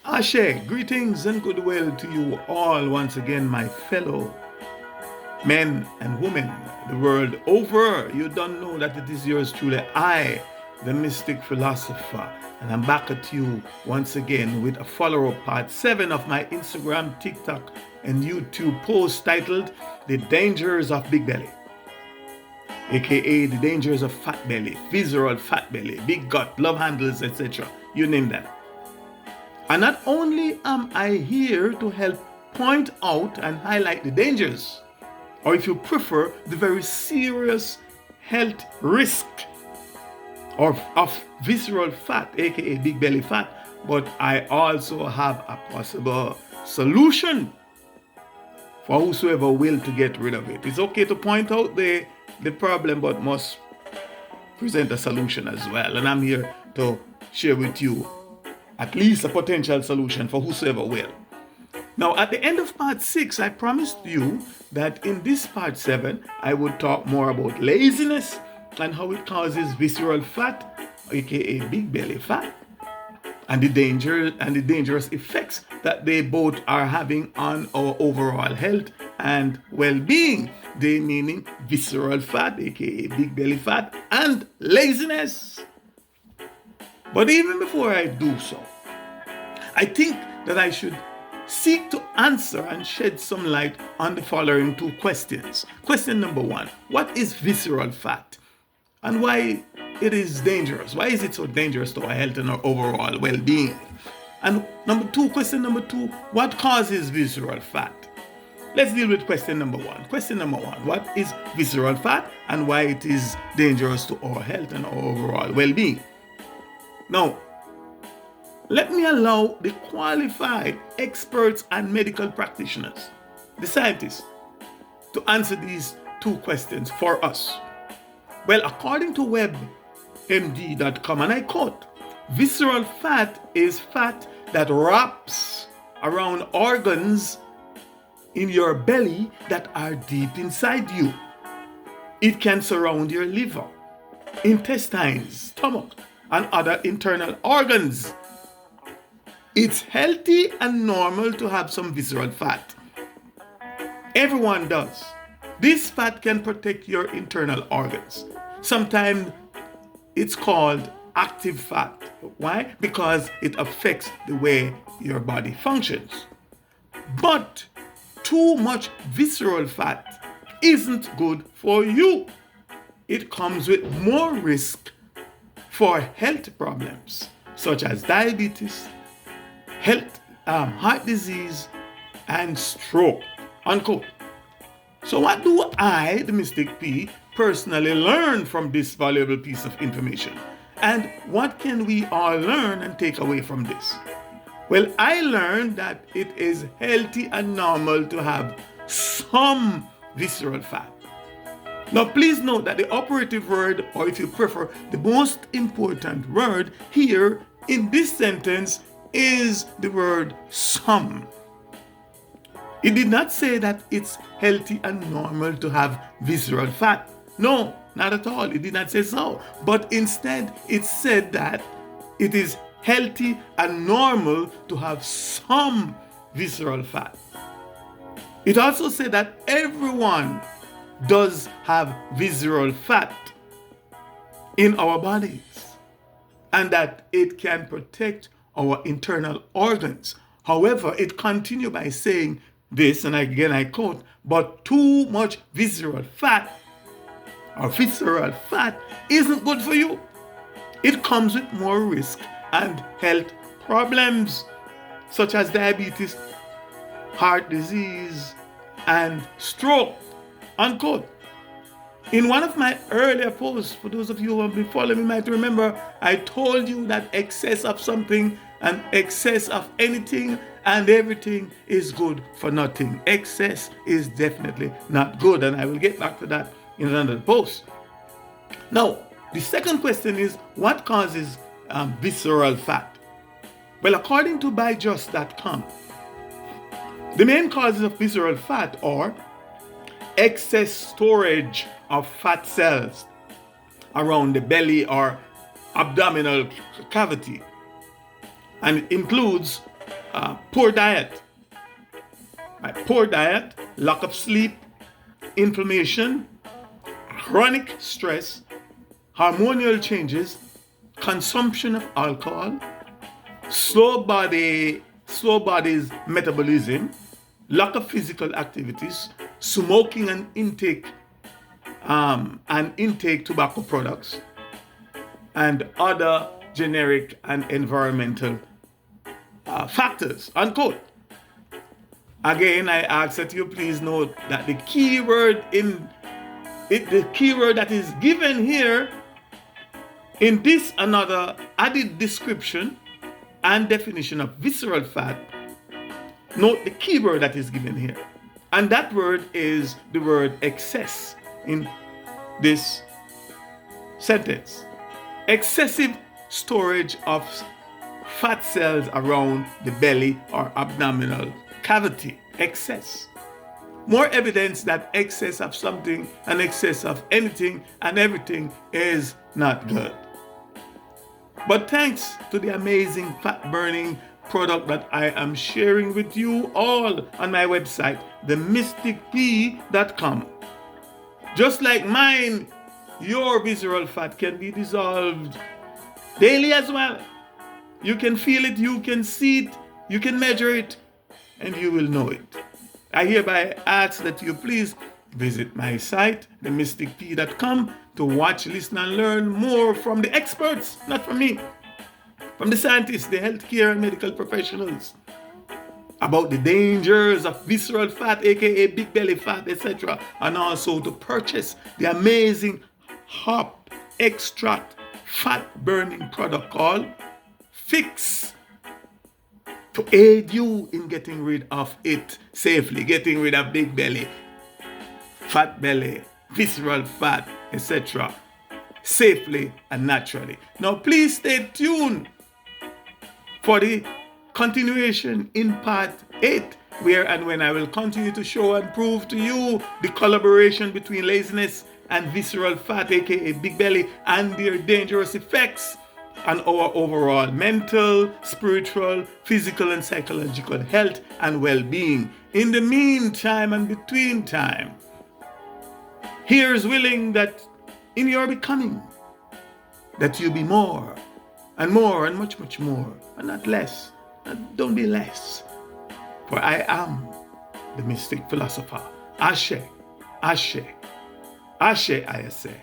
Ashe, greetings and goodwill to you all once again, my fellow men and women the world over. You don't know that it is yours truly, I, the mystic philosopher, and I'm back at you once again with a follow-up part 7 of my Instagram, TikTok, and YouTube post titled The Dangers of Big Belly, aka the dangers of fat belly, visceral fat belly, big gut, love handles, etc. You name them. And not only am I here to help point out and highlight the dangers, or if you prefer, the very serious health risk of visceral fat, aka big belly fat, but I also have a possible solution for whosoever will to get rid of it. It's okay to point out the problem, but must present a solution as well. And I'm here to share with you at least a potential solution for whosoever will. Now, at the end of part 6, I promised you that in this part 7, I would talk more about laziness and how it causes visceral fat, aka big belly fat, and the dangerous effects that they both are having on our overall health and well-being. They meaning visceral fat, aka big belly fat, and laziness. But even before I do so, I think that I should seek to answer and shed some light on the following 2 questions. Question number 1, what is visceral fat and why it is dangerous? Why is it so dangerous to our health and our overall well-being? And question number 2, what causes visceral fat? Let's deal with question number 1. Question number 1, what is visceral fat and why it is dangerous to our health and our overall well-being? Now, let me allow the qualified experts and medical practitioners, the scientists, to answer these 2 questions for us. Well, according to WebMD.com, and I quote, visceral fat is fat that wraps around organs in your belly that are deep inside you. It can surround your liver, intestines, stomach, and other internal organs. It's healthy and normal to have some visceral fat. Everyone does. This fat can protect your internal organs. Sometimes it's called active fat. Why? Because it affects the way your body functions. But too much visceral fat isn't good for you. It comes with more risk for health problems such as diabetes, heart disease, and stroke, unquote. So what do I, the Mystic P, personally learn from this valuable piece of information? And what can we all learn and take away from this? Well, I learned that it is healthy and normal to have some visceral fat. Now, please note that the operative word, or if you prefer, the most important word here in this sentence is the word some. It did not say that it's healthy and normal to have visceral fat. No, not at all. It did not say so. But instead, it said that it is healthy and normal to have some visceral fat. It also said that everyone does have visceral fat in our bodies and that it can protect our internal organs. However, it continued by saying this, and again I quote, but too much visceral fat isn't good for you. It comes with more risk and health problems such as diabetes, heart disease, and stroke, unquote. In one of my earlier posts, for those of you who have been following me might remember, I told you that excess of something and excess of anything and everything is good for nothing. Excess is definitely not good, and I will get back to that in another post. Now, the second question is, what causes visceral fat? Well, according to byjust.com, the main causes of visceral fat are excess storage of fat cells around the belly or abdominal cavity, and it includes poor diet. By poor diet, lack of sleep, inflammation, chronic stress, hormonal changes, consumption of alcohol, slow body's metabolism, lack of physical activities, smoking and intake tobacco products, and other generic and environmental factors. Unquote. Again, I ask that you please note that the keyword that is given here in this another added description and definition of visceral fat, note the keyword that is given here. And that word is the word excess in this sentence. Excessive storage of fat cells around the belly or abdominal cavity. Excess. More evidence that excess of something and excess of anything and everything is not good. But thanks to the amazing fat burning product that I am sharing with you all on my website, themysticp.com. Just like mine, your visceral fat can be dissolved daily as well. You can feel it, you can see it, you can measure it, and you will know it. I hereby ask that you please visit my site, themysticp.com, to watch, listen, and learn more from the experts, not from me, from the scientists, the healthcare and medical professionals, about the dangers of visceral fat, aka big belly fat, etc., and also to purchase the amazing hop extract fat burning product called Fix, to aid you in getting rid of it safely, getting rid of big belly, fat belly, visceral fat, etc., safely and naturally. Now please stay tuned for the continuation in part 8, where and when I will continue to show and prove to you the collaboration between laziness and visceral fat, aka big belly, and their dangerous effects on our overall mental, spiritual, physical, and psychological health and well-being. In the meantime and between time, here's willing that in your becoming, that you be more and more and much, much more, and not less. And don't be less. For I am the mystic philosopher. Ashe, Ashe, Ashe, I say.